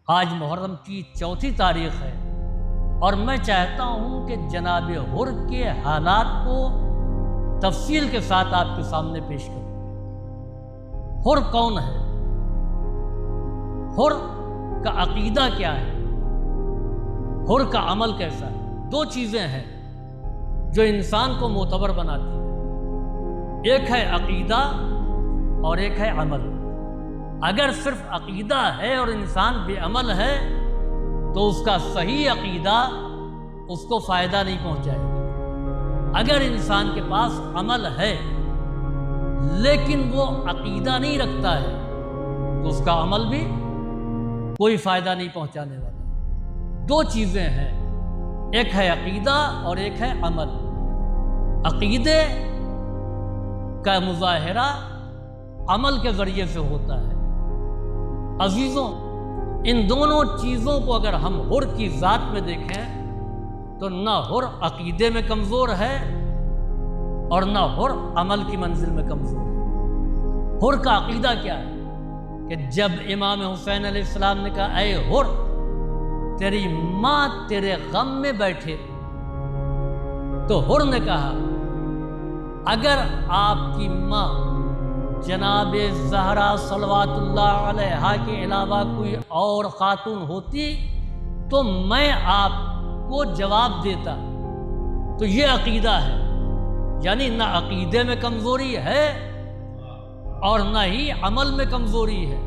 آج محرم کی 4 تاریخ ہے اور میں چاہتا ہوں کہ جناب حر کے حالات کو تفصیل کے ساتھ آپ کے سامنے پیش کروں۔ حر کون ہے؟ حر کا عقیدہ کیا ہے؟ حر کا عمل کیسا ہے؟ 2 چیزیں ہیں جو انسان کو معتبر بناتی ہیں، ایک ہے عقیدہ اور ایک ہے عمل۔ اگر صرف عقیدہ ہے اور انسان بے عمل ہے تو اس کا صحیح عقیدہ اس کو فائدہ نہیں پہنچائے گا۔ اگر انسان کے پاس عمل ہے لیکن وہ عقیدہ نہیں رکھتا ہے تو اس کا عمل بھی کوئی فائدہ نہیں پہنچانے والا۔ 2 چیزیں ہیں، ایک ہے عقیدہ اور ایک ہے عمل۔ عقیدے کا مظاہرہ عمل کے ذریعے سے ہوتا ہے۔ عزیزوں، ان دونوں چیزوں کو اگر ہم حر کی ذات میں دیکھیں تو نہ حر عقیدے میں کمزور ہے اور نہ حر عمل کی منزل میں کمزور ہے۔ حر کا عقیدہ کیا ہے کہ جب امام حسین علیہ السلام نے کہا اے حر، تیری ماں تیرے غم میں بیٹھے، تو حر نے کہا اگر آپ کی ماں جناب زہرا صلوات اللہ علیہا کے علاوہ کوئی اور خاتون ہوتی تو میں آپ کو جواب دیتا۔ تو یہ عقیدہ ہے، یعنی نہ عقیدے میں کمزوری ہے اور نہ ہی عمل میں کمزوری ہے۔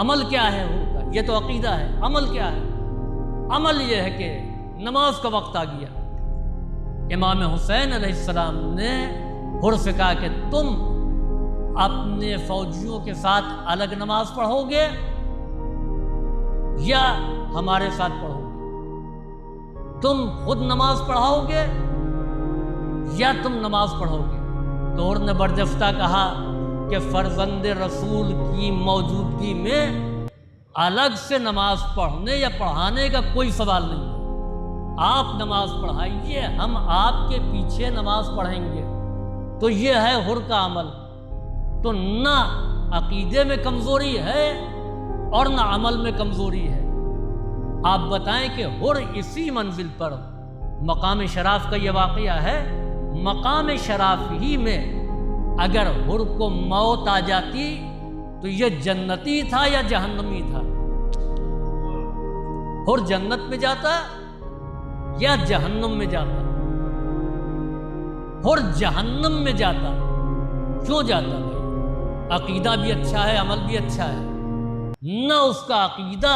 عمل کیا ہے حر کا؟ یہ تو عقیدہ ہے۔ عمل کیا ہے؟ عمل یہ ہے کہ نماز کا وقت آ گیا، امام حسین علیہ السلام نے حر سے کہا کہ تم اپنے فوجیوں کے ساتھ الگ نماز پڑھو گے یا ہمارے ساتھ پڑھو گے؟ تم خود نماز پڑھاؤ گے یا تم نماز پڑھو گے؟ تو حر نے برجستہ کہا کہ فرزند رسول کی موجودگی میں الگ سے نماز پڑھنے یا پڑھانے کا کوئی سوال نہیں ہے۔ آپ نماز پڑھائیے، ہم آپ کے پیچھے نماز پڑھیں گے۔ تو یہ ہے حر کا عمل۔ تو نہ عقیدے میں کمزوری ہے اور نہ عمل میں کمزوری ہے۔ آپ بتائیں کہ حر اسی منزل پر مقام شراف کا یہ واقعہ ہے، مقام شراف ہی میں اگر حر کو موت آ جاتی تو یہ جنتی تھا یا جہنمی تھا؟ حر جنت میں جاتا یا جہنم میں جاتا؟ حر جہنم میں جاتا۔ کیوں جاتا بھائی؟ عقیدہ بھی اچھا ہے، عمل بھی اچھا ہے۔ نہ اس کا عقیدہ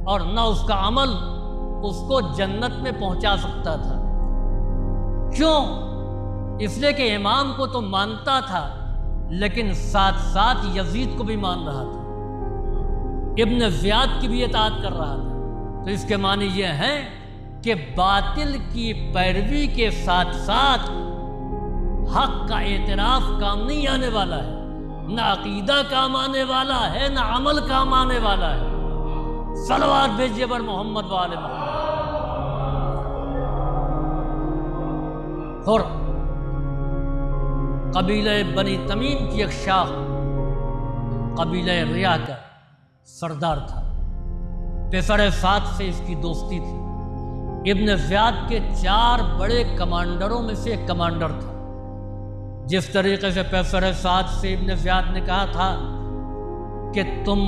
اور نہ اس کا عمل اس کو جنت میں پہنچا سکتا تھا۔ کیوں؟ اس لیے کہ امام کو تو مانتا تھا لیکن ساتھ ساتھ یزید کو بھی مان رہا تھا، ابن زیاد کی بھی اطاعت کر رہا تھا۔ تو اس کے معنی یہ ہے کہ باطل کی پیروی کے ساتھ ساتھ حق کا اعتراف کام نہیں آنے والا ہے، نہ عقیدہ کام آنے والا ہے نہ عمل کام آنے والا ہے۔ صلوات بھیجیے بر محمد و آل محمد۔ حر قبیلہ بنی تمیم کی ایک شاخ قبیلہ ریاح کا سردار تھا۔ پسر سعد سے اس کی دوستی تھی۔ ابن زیاد کے 4 بڑے کمانڈروں میں سے ایک کمانڈر تھا۔ جس طریقے سے پسر سعد سے ابن زیاد نے کہا تھا کہ تم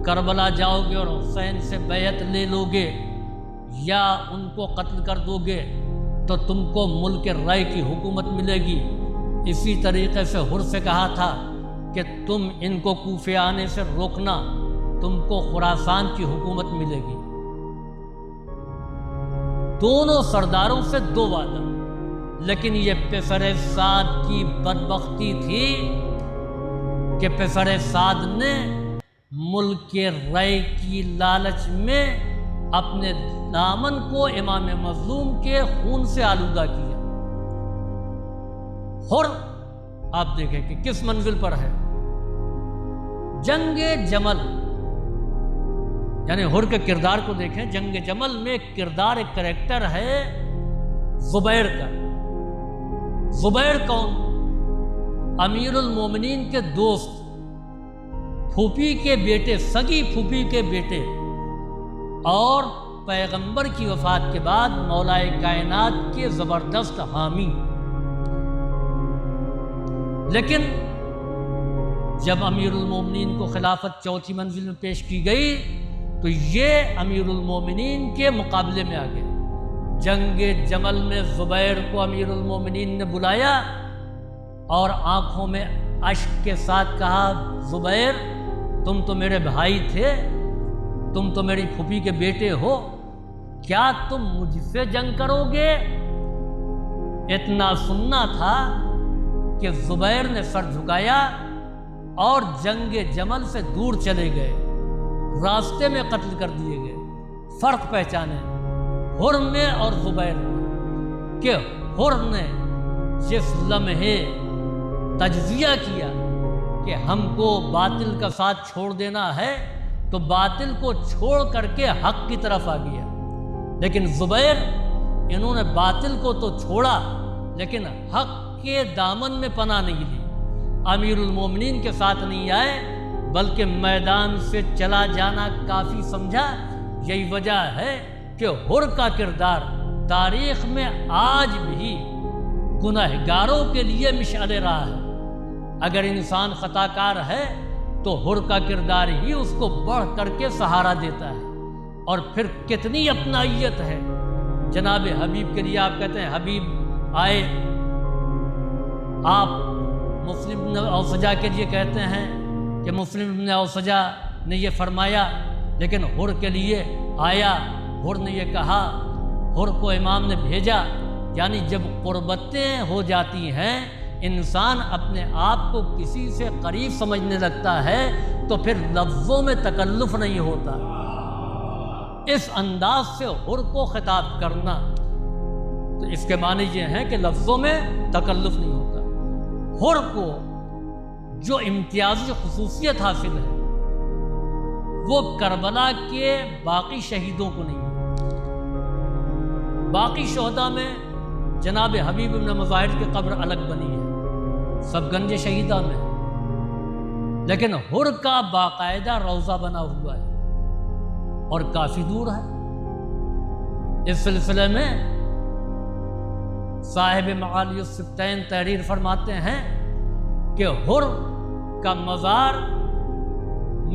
کربلا جاؤ گے اور حسین سے بیعت لے لو گے یا ان کو قتل کر دو گے تو تم کو ملک رائے کی حکومت ملے گی، اسی طریقے سے حر سے کہا تھا کہ تم ان کو کوفے آنے سے روکنا، تم کو خراسان کی حکومت ملے گی۔ دونوں سرداروں سے 2 وعدہ، لیکن یہ پسر سعد کی بدبختی تھی کہ پسر سعد نے ملک رائے کی لالچ میں اپنے دامن کو امام مظلوم کے خون سے آلودہ کیا۔ حر آپ دیکھیں کہ کس منزل پر ہے۔ جنگ جمل، یعنی حر کے کردار کو دیکھیں، جنگ جمل میں کردار ایک کریکٹر ہے زبیر کا۔ زبیر کون؟ امیر المومنین کے دوست پھوپھی کے بیٹے، سگی پھوپھی کے بیٹے، اور پیغمبر کی وفات کے بعد مولائے کائنات کے زبردست حامی۔ لیکن جب امیر المومنین کو خلافت چوتھی منزل میں پیش کی گئی تو یہ امیر المومنین کے مقابلے میں آ گئے۔ جنگ جمل میں زبیر کو امیر المومنین نے بلایا اور آنکھوں میں اشک کے ساتھ کہا، زبیر تم تو میرے بھائی تھے، تم تو میری پھوپھی کے بیٹے ہو، کیا تم مجھ سے جنگ کرو گے؟ اتنا سننا تھا کہ زبیر نے سر جھکایا اور جنگ جمل سے دور چلے گئے، راستے میں قتل کر دیے گئے۔ فرق پہچانے حر میں اور زبیر میں، کہ حر نے جس لمحے تجزیہ کیا کہ ہم کو باطل کا ساتھ چھوڑ دینا ہے تو باطل کو چھوڑ کر کے حق کی طرف آ گیا، لیکن زبیر انہوں نے باطل کو تو چھوڑا لیکن حق کے دامن میں پناہ نہیں لی، امیر المومنین کے ساتھ نہیں آئے بلکہ میدان سے چلا جانا کافی سمجھا۔ یہی وجہ ہے کہ حر کا کردار تاریخ میں آج بھی گنہگاروں کے لیے مشعل راہ ہے۔ اگر انسان خطا کار ہے تو حر کا کردار ہی اس کو بڑھ کر کے سہارا دیتا ہے، اور پھر کتنی اپنائیت ہے جناب حبیب کے لیے۔ آپ کہتے ہیں حبیب آئے، آپ مسلم بن اوسجا کے لیے کہتے ہیں کہ مسلم بن اوسجا نے یہ فرمایا، لیکن حر کے لیے آیا، حر نے یہ کہا، حر کو امام نے بھیجا۔ یعنی جب قربتیں ہو جاتی ہیں، انسان اپنے آپ کو کسی سے قریب سمجھنے لگتا ہے تو پھر لفظوں میں تکلف نہیں ہوتا۔ اس انداز سے حر کو خطاب کرنا تو اس کے معنی یہ ہیں کہ لفظوں میں تکلف نہیں ہوتا۔ حر کو جو امتیازی خصوصیت حاصل ہے وہ کربلا کے باقی شہیدوں کو نہیں ہے۔ باقی شہداء میں جناب حبیب بن مظاہر کی قبر الگ بنی ہے، سب گنج شہیدہ میں، لیکن حر کا باقاعدہ روضہ بنا ہوا ہے اور کافی دور ہے۔ اس سلسلے میں صاحب معالی السبتین تحریر فرماتے ہیں کہ حر کا مزار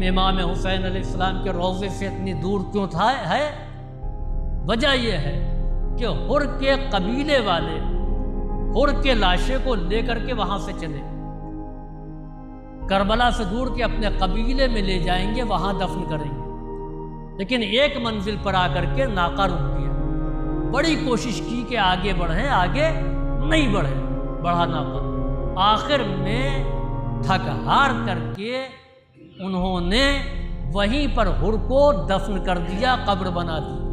امام حسین علیہ السلام کے روضے سے اتنی دور کیوں تھا ہے؟ وجہ یہ ہے کہ حر کے قبیلے والے حر کے لاشے کو لے کر کے وہاں سے چلے، کربلا سے دور کے اپنے قبیلے میں لے جائیں گے، وہاں دفن کریں گے، لیکن ایک منزل پر آ کر کے ناکہ رک گیا۔ بڑی کوشش کی کہ آگے بڑھیں، آگے نہیں بڑھا ناکہ۔ آخر میں تھک ہار کر کے انہوں نے وہیں پر حر کو دفن کر دیا، قبر بنا دی۔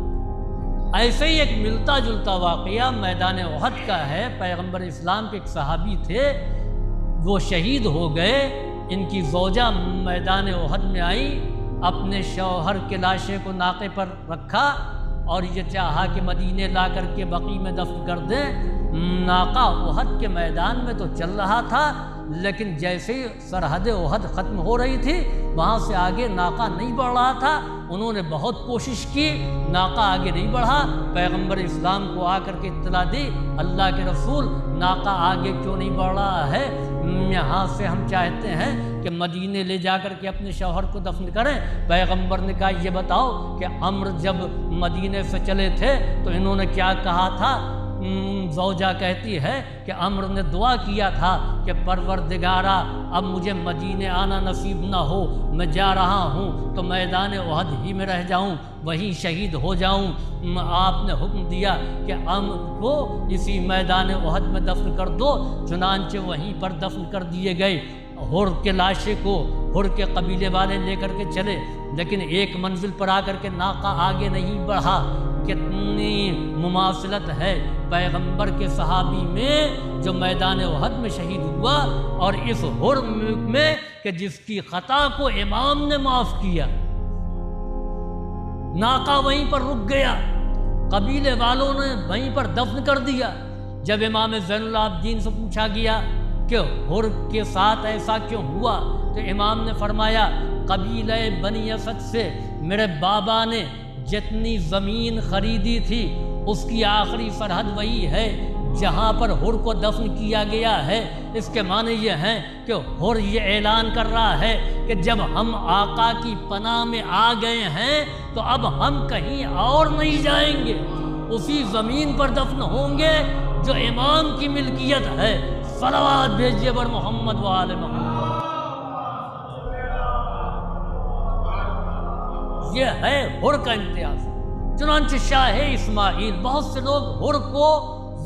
ایسے ہی ایک ملتا جلتا واقعہ میدان احد کا ہے۔ پیغمبر اسلام کے ایک صحابی تھے، وہ شہید ہو گئے، ان کی زوجہ میدان احد میں آئی، اپنے شوہر کے لاشے کو ناقے پر رکھا اور یہ چاہا کہ مدینے لا کر کے بقیع میں دفن کر دیں۔ ناقہ احد کے میدان میں تو چل رہا تھا، لیکن جیسے ہی سرحد احد ختم ہو رہی تھی وہاں سے آگے ناقہ نہیں بڑھ رہا تھا۔ انہوں نے بہت کوشش کی، ناقہ آگے نہیں بڑھا۔ پیغمبر اسلام کو آ کر کے اطلاع دی، اللہ کے رسول ناقہ آگے کیوں نہیں بڑھ رہا ہے؟ یہاں سے ہم چاہتے ہیں کہ مدینے لے جا کر کے اپنے شوہر کو دفن کریں۔ پیغمبر نے کہا یہ بتاؤ کہ عمر جب مدینے سے چلے تھے تو انہوں نے کیا کہا تھا؟ زوجہ کہتی ہے کہ عمر نے دعا کیا تھا کہ پروردگارا اب مجھے مدینے آنا نصیب نہ ہو، میں جا رہا ہوں تو میدان احد ہی میں رہ جاؤں، وہیں شہید ہو جاؤں۔ آپ نے حکم دیا کہ عمر کو اسی میدان احد میں دفن کر دو، چنانچہ وہیں پر دفن کر دیے گئے۔ حر کے لاشے کو حر کے قبیلے والے لے کر کے چلے، لیکن ایک منزل پر آ کر کے ناقہ آگے نہیں بڑھا۔ کتنی مماثلت ہے پیغمبر کے صحابی میں جو میدان احد میں شہید ہوا اور اس حر میں کہ جس کی خطا کو امام نے معاف کیا۔ ناقہ وہیں پر رک گیا، قبیلے والوں نے وہیں پر دفن کر دیا۔ جب امام زین العابدین سے پوچھا گیا کہ حر کے ساتھ ایسا کیوں ہوا تو امام نے فرمایا قبیلہ بنی اسد سے میرے بابا نے جتنی زمین خریدی تھی اس کی آخری سرحد وہی ہے جہاں پر حر کو دفن کیا گیا ہے۔ اس کے معنی یہ ہیں کہ حر یہ اعلان کر رہا ہے کہ جب ہم آقا کی پناہ میں آ گئے ہیں تو اب ہم کہیں اور نہیں جائیں گے، اسی زمین پر دفن ہوں گے جو امام کی ملکیت ہے۔ صلوات بھیجیے بر محمد و آل محمد۔ یہ ہے حر کا امتیاز۔ چنانچہ شاہ اسماعیل، بہت سے لوگ حر کو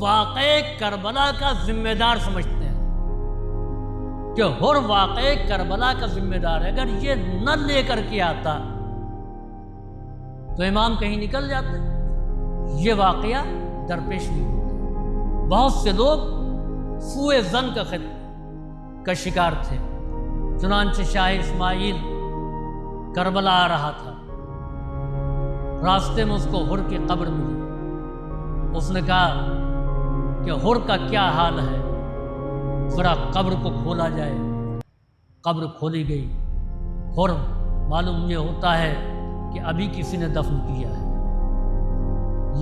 واقعہ کربلا کا ذمہ دار سمجھتے ہیں کہ حر واقعہ کربلا کا ذمہ دار ہے، اگر یہ نہ لے کر کے آتا تو امام کہیں نکل جاتے، یہ واقعہ درپیش نہیں ہوتا۔ بہت سے لوگ سوء ظن کا شکار تھے۔ چنانچہ شاہ اسماعیل کربلا آ رہا تھا، راستے میں اس کو حر کی قبر ملی۔ اس نے کہا کہ حر کا کیا حال ہے، ذرا قبر کو کھولا جائے۔ قبر کھولی گئی، حر معلوم یہ ہوتا ہے کہ ابھی کسی نے دفن کیا ہے،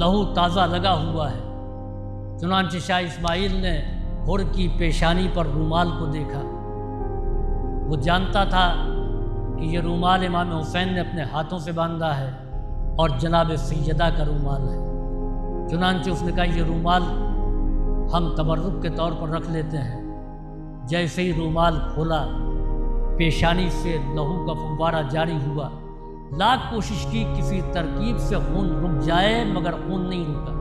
لہو تازہ لگا ہوا ہے۔ چنانچہ شاہ اسماعیل نے حر کی پیشانی پر رومال کو دیکھا، وہ جانتا تھا کہ یہ رومال امام حسین نے اپنے ہاتھوں سے باندھا ہے اور جناب سیدہ کا رومال ہے۔ چنانچہ اس نے کہا یہ رومال ہم تبرک کے طور پر رکھ لیتے ہیں۔ جیسے ہی رومال کھولا، پیشانی سے لہو کا فوارہ جاری ہوا، لاکھ کوشش کی کسی ترکیب سے خون رک جائے مگر خون نہیں رکا،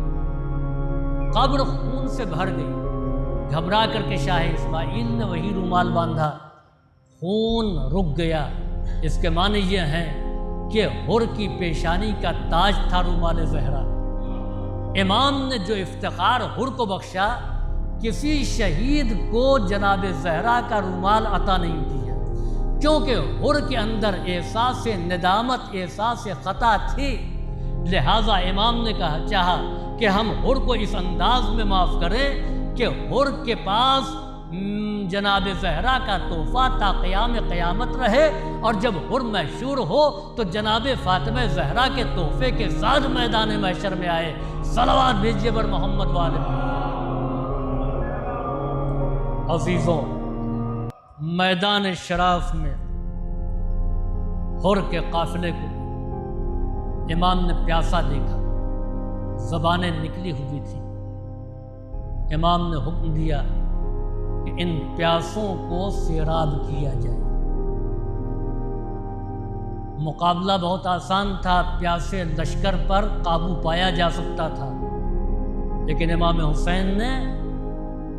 قبر خون سے بھر گئی۔ گھبرا کر کے شاہ اسماعیل نے وہی رومال باندھا، خون رک گیا۔ اس کے معنی یہ ہیں کہ حر کی پیشانی کا تاج تھا رومال زہرا۔ امام نے جو افتخار حر کو بخشا، کسی شہید کو جناب زہرا کا رومال عطا نہیں کیا، کیونکہ حر کے اندر احساس ندامت، احساس خطا تھی۔ لہٰذا امام نے چاہا کہ ہم حر کو اس انداز میں معاف کریں کہ حر کے پاس جناب زہرا کا تحفہ تا قیام قیامت رہے، اور جب حر محشور ہو تو جناب فاطمہ زہرا کے تحفے کے ساتھ میدان محشر میں آئے۔ صلوات بھیجیے بر محمد والے۔ عزیزوں، میدان شراف میں حر کے قافلے کو امام نے پیاسا دیکھا، زبانیں نکلی ہوئی تھی۔ امام نے حکم دیا کہ ان پیاسوں کو سیراب کیا جائے۔ مقابلہ بہت آسان تھا، پیاسے لشکر پر قابو پایا جا سکتا تھا، لیکن امام حسین نے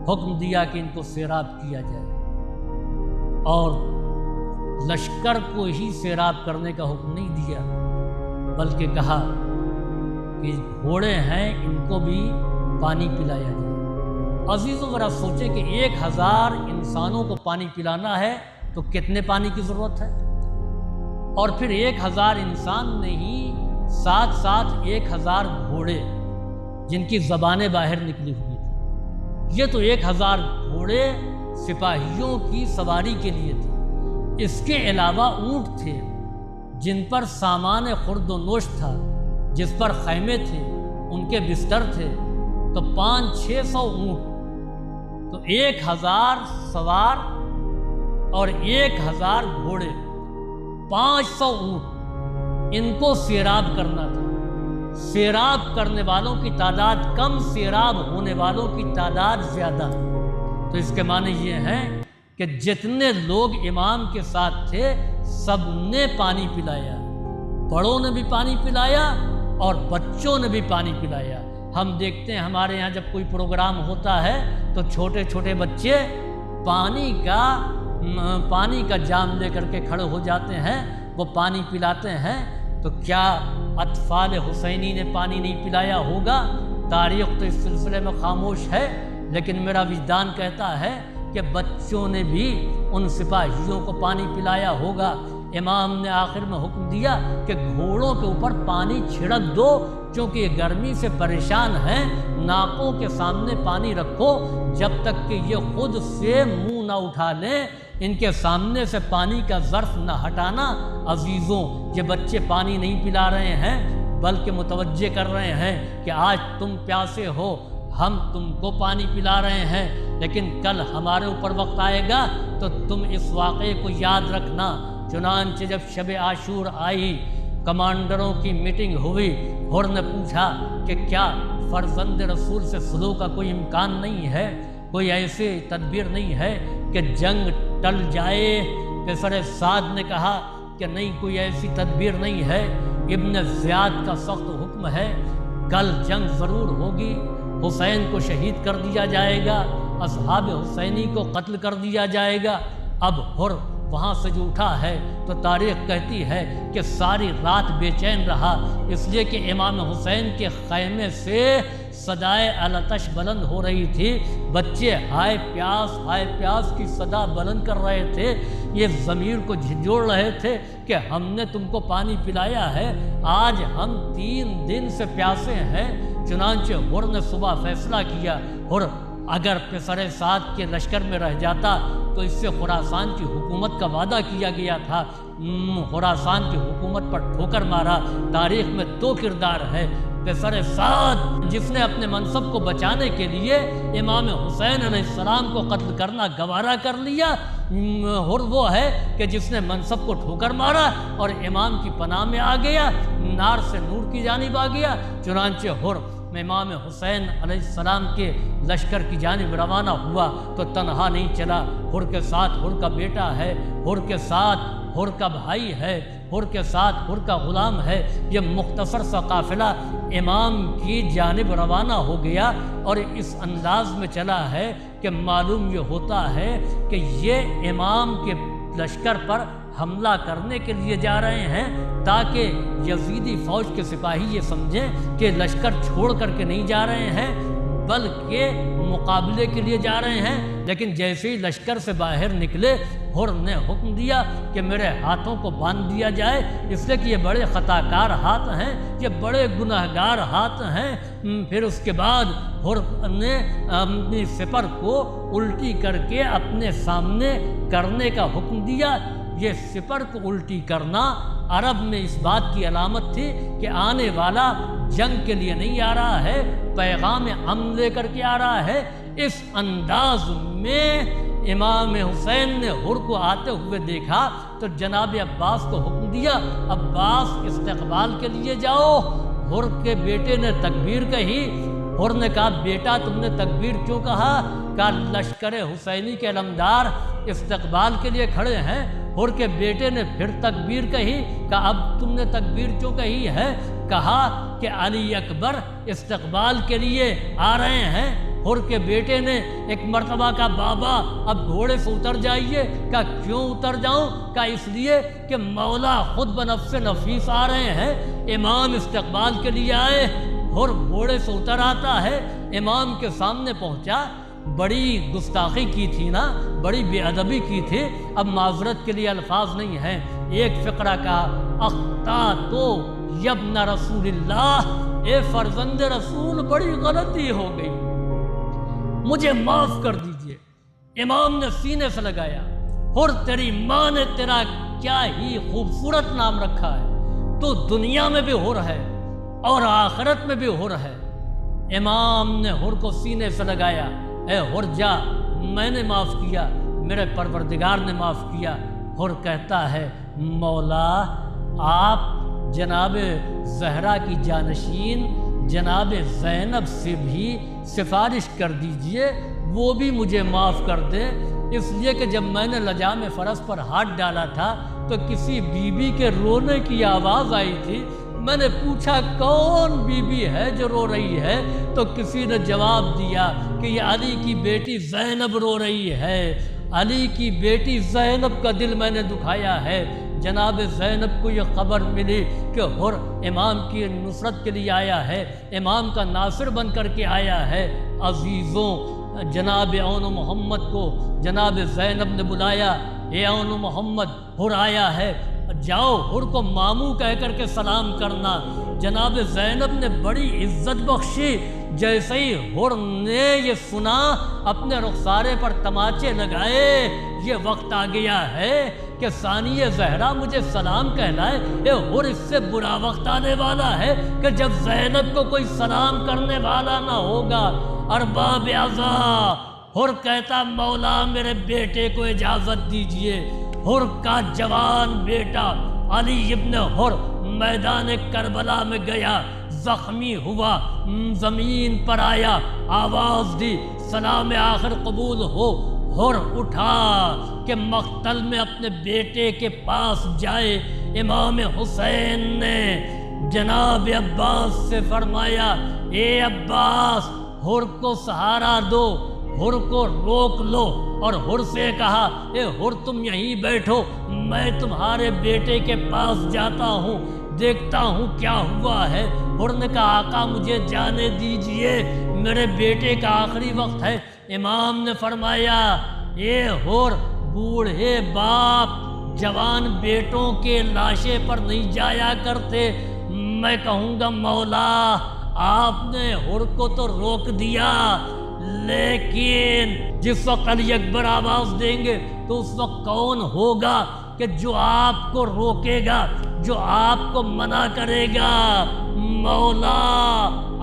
حکم دیا کہ ان کو سیراب کیا جائے، اور لشکر کو ہی سیراب کرنے کا حکم نہیں دیا، بلکہ کہا کہ گھوڑے ہیں ان کو بھی پانی پلایا جائے۔ عزیزوں، ذرا سوچیں کہ 1000 انسانوں کو پانی پلانا ہے تو کتنے پانی کی ضرورت ہے، اور پھر 1000 انسان نہیں، ساتھ ساتھ 1000 گھوڑے جن کی زبانیں باہر نکلی ہوئی تھی۔ یہ تو 1000 گھوڑے سپاہیوں کی سواری کے لیے تھے، اس کے علاوہ اونٹ تھے جن پر سامان خرد و نوش تھا، جس پر خیمے تھے، ان کے بستر تھے، تو 500-600 اونٹ، تو 1000 سوار اور 1000 گھوڑے، 500 اونٹ، ان کو سیراب کرنا تھا۔ سیراب کرنے والوں کی تعداد کم، سیراب ہونے والوں کی تعداد زیادہ۔ تو اس کے معنی یہ ہیں کہ جتنے لوگ امام کے ساتھ تھے سب نے پانی پلایا، بڑوں نے بھی پانی پلایا اور بچوں نے بھی پانی پلایا۔ ہم دیکھتے ہیں ہمارے یہاں جب کوئی پروگرام ہوتا ہے تو چھوٹے چھوٹے بچے پانی کا جام لے کر کے کھڑے ہو جاتے ہیں، وہ پانی پلاتے ہیں۔ تو کیا اطفال حسینی نے پانی نہیں پلایا ہوگا؟ تاریخ تو اس سلسلے میں خاموش ہے، لیکن میرا وجدان کہتا ہے کہ بچوں نے بھی ان سپاہیوں کو پانی پلایا ہوگا۔ امام نے آخر میں حکم دیا کہ گھوڑوں کے اوپر پانی چھڑک دو، چونکہ یہ گرمی سے پریشان ہیں، ناکوں کے سامنے پانی رکھو جب تک کہ یہ خود سے منہ نہ اٹھا لیں، ان کے سامنے سے پانی کا ظرف نہ ہٹانا۔ عزیزوں، یہ بچے پانی نہیں پلا رہے ہیں بلکہ متوجہ کر رہے ہیں کہ آج تم پیاسے ہو، ہم تم کو پانی پلا رہے ہیں، لیکن کل ہمارے اوپر وقت آئے گا تو تم اس واقعے کو یاد رکھنا۔ چنانچہ جب شب عاشور آئی، کمانڈروں کی میٹنگ ہوئی، ہر نے پوچھا کہ کیا فرزند رسول سے صلح کا کوئی امکان نہیں ہے، کوئی ایسی تدبیر نہیں ہے کہ جنگ ٹل جائے؟ پسر سعد نے کہا کہ نہیں، کوئی ایسی تدبیر نہیں ہے، ابن زیاد کا سخت حکم ہے، کل جنگ ضرور ہوگی، حسین کو شہید کر دیا جائے گا، اصحاب حسینی کو قتل کر دیا جائے گا۔ اب ہر وہاں سے جو اٹھا ہے تو تاریخ کہتی ہے کہ ساری رات بے چین رہا، اس لیے کہ امام حسین کے خیمے سے صدائے الاتش بلند ہو رہی تھی، بچے ہائے پیاس کی صدا بلند کر رہے تھے، یہ ضمیر کو جھنجھوڑ رہے تھے کہ ہم نے تم کو پانی پلایا ہے، آج ہم 3 دن سے پیاسے ہیں۔ چنانچہ ہر نے صبح فیصلہ کیا، ہر اگر پسر سعد کے لشکر میں رہ جاتا تو اس سے خراسان کی حکومت کا وعدہ کیا گیا تھا، خراسان کی حکومت پر ٹھوکر مارا۔ تاریخ میں 2 کردار ہے، پسر سعد جس نے اپنے منصب کو بچانے کے لیے امام حسین علیہ السلام کو قتل کرنا گوارا کر لیا، اور وہ ہے کہ جس نے منصب کو ٹھوکر مارا اور امام کی پناہ میں آ گیا، نار سے نور کی جانب آ گیا۔ چنانچہ ہر امام حسین علیہ السلام کے لشکر کی جانب روانہ ہوا تو تنہا نہیں چلا، ہر کے ساتھ ہر کا بیٹا ہے، ہر کے ساتھ ہر کا بھائی ہے، ہر کے ساتھ ہر کا غلام ہے۔ یہ مختصر سا قافلہ امام کی جانب روانہ ہو گیا اور اس انداز میں چلا ہے کہ معلوم یہ ہوتا ہے کہ یہ امام کے لشکر پر حملہ کرنے کے لیے جا رہے ہیں تاکہ یزیدی فوج کے سپاہی یہ سمجھیں کہ لشکر چھوڑ کر کے نہیں جا رہے ہیں بلکہ مقابلے کے لیے جا رہے ہیں۔ لیکن جیسے ہی لشکر سے باہر نکلے، ہر نے حکم دیا کہ میرے ہاتھوں کو باندھ دیا جائے، اس لیے کہ یہ بڑے خطا کار ہاتھ ہیں، یہ بڑے گناہگار ہاتھ ہیں۔ پھر اس کے بعد ہر نے اپنی سپر کو الٹی کر کے اپنے سامنے کرنے کا حکم دیا۔ یہ سپر کو الٹی کرنا عرب میں اس بات کی علامت تھی کہ آنے والا جنگ کے لیے نہیں آ رہا ہے، پیغام امن لے کر کے آ رہا ہے۔ اس انداز میں امام حسین نے ہر کو آتے ہوئے دیکھا تو جناب عباس کو حکم دیا، عباس استقبال کے لیے جاؤ۔ ہر کے بیٹے نے تکبیر کہی، ہر نے کہا بیٹا تم نے تکبیر کیوں کہا؟ کہا لشکر حسینی کے علمدار استقبال کے لیے کھڑے ہیں۔ ہر کے بیٹے نے پھر تکبیر کہی، کہا اب تم نے تکبیر کیوں کہی ہے؟ کہا کہ علی اکبر استقبال کے لیے آ رہے ہیں۔ ہر کے بیٹے نے ایک مرتبہ کہا بابا اب گھوڑے سے اتر جائیے۔ کہا کیوں اتر جاؤں؟ کہا اس لیے کہ مولا خود بنفس نفیس آ رہے ہیں، امام استقبال کے لیے آئے۔ ہر گھوڑے سے اتر آتا ہے، امام کے سامنے پہنچا، بڑی گستاخی کی تھی نا، بڑی بے ادبی کی تھی، اب معذرت کے لیے الفاظ نہیں ہیں۔ ایک فقرہ کا اخطأتو یبن رسول اللہ، اے فرزند رسول بڑی غلطی ہو گئی، مجھے معاف کر دیجئے۔ امام نے سینے سے لگایا، ہر تیری ماں نے تیرا کیا ہی خوبصورت نام رکھا ہے، تو دنیا میں بھی ہر ہے اور آخرت میں بھی ہر ہے۔ امام نے ہر کو سینے سے لگایا، اے ہر جا، میں نے معاف کیا، میرے پروردگار نے معاف کیا۔ ہر کہتا ہے مولا آپ جناب زہرا کی جانشین جناب زینب سے بھی سفارش کر دیجئے، وہ بھی مجھے معاف کر دے، اس لیے کہ جب میں نے لجام فرس پر ہاتھ ڈالا تھا تو کسی بی بی کے رونے کی آواز آئی تھی۔ میں نے پوچھا کون بی بی ہے جو رو رہی ہے؟ تو کسی نے جواب دیا کہ یہ علی کی بیٹی زینب رو رہی ہے، علی کی بیٹی زینب کا دل میں نے دکھایا ہے۔ جناب زینب کو یہ خبر ملی کہ ہر امام کی نصرت کے لیے آیا ہے، امام کا ناصر بن کر کے آیا ہے۔ عزیزوں، جناب اون محمد کو جناب زینب نے بلایا، اے اون محمد ہر آیا ہے، جاؤ ہر کو ماموں کہہ کر کے سلام کرنا۔ جناب زینب نے بڑی عزت بخشی۔ جیسے ہی ہر نے یہ سنا اپنے رخسارے پر تماچے لگائے، یہ وقت آ گیا ہے کہ ثانی زہرا مجھے سلام کہلائے۔ اے ہر اس سے برا وقت آنے والا ہے کہ جب زینب کو کوئی سلام کرنے والا نہ ہوگا۔ ارباب عزا، ہر کہتا مولا میرے بیٹے کو اجازت دیجئے۔ ہر کا جوان بیٹا علی ابن ہر میدان کربلا میں گیا، زخمی ہوا، زمین پر آیا، آواز دی سلام آخر قبول ہو۔ ہر اٹھا کہ مقتل میں اپنے بیٹے کے پاس جائے۔ امام حسین نے جناب عباس سے فرمایا، اے عباس ہر کو سہارا دو، ہر کو روک لو، اور ہر سے کہا، اے ہر تم یہیں بیٹھو، میں تمہارے بیٹے کے پاس جاتا ہوں، دیکھتا ہوں کیا ہوا ہے۔ ہر نے کہا آقا مجھے جانے دیجئے، میرے بیٹے کا آخری وقت ہے۔ امام نے فرمایا، اے ہر بوڑھے باپ جوان بیٹوں کے لاشے پر نہیں جایا کرتے۔ میں کہوں گا مولا آپ نے ہر کو تو روک دیا، لیکن جس وقت علی اکبر آواز دیں گے تو اس وقت کون ہوگا کہ جو آپ کو روکے گا، جو آپ کو منع کرے گا؟ مولا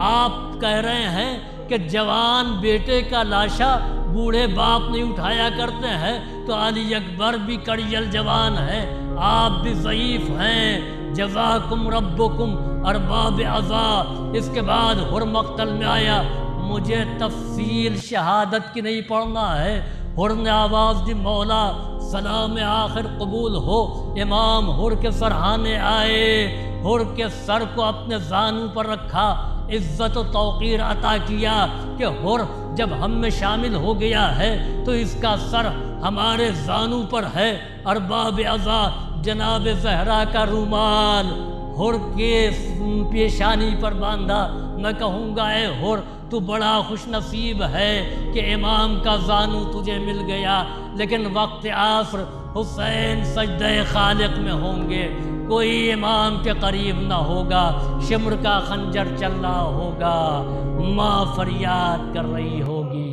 آپ کہہ رہے ہیں کہ جوان بیٹے کا لاشا بوڑھے باپ نہیں اٹھایا کرتے ہیں، تو علی اکبر بھی کڑی الجوان ہے، آپ بھی ضعیف ہیں۔ جزاکم ربکم ارباب عزا۔ اس کے بعد ہر مقتل میں آیا، مجھے تفصیل شہادت کی نہیں پڑھنا ہے۔ ہر نے آواز دی مولا سلام آخر قبول ہو۔ امام ہر کے سرہانے آئے، ہر کے سر کو اپنے زانوں پر رکھا، عزت و توقیر عطا کیا کہ ہر جب ہم میں شامل ہو گیا ہے تو اس کا سر ہمارے زانوں پر ہے۔ ارباب عزا جناب زہرا کا رومال ہر کے پیشانی پر باندھا۔ میں کہوں گا اے ہر تو بڑا خوش نصیب ہے کہ امام کا زانو تجھے مل گیا، لیکن وقت عصر حسین سجدہ خالق میں ہوں گے، کوئی امام کے قریب نہ ہوگا، شمر کا خنجر چل رہا ہوگا، ماں فریاد کر رہی ہوگی۔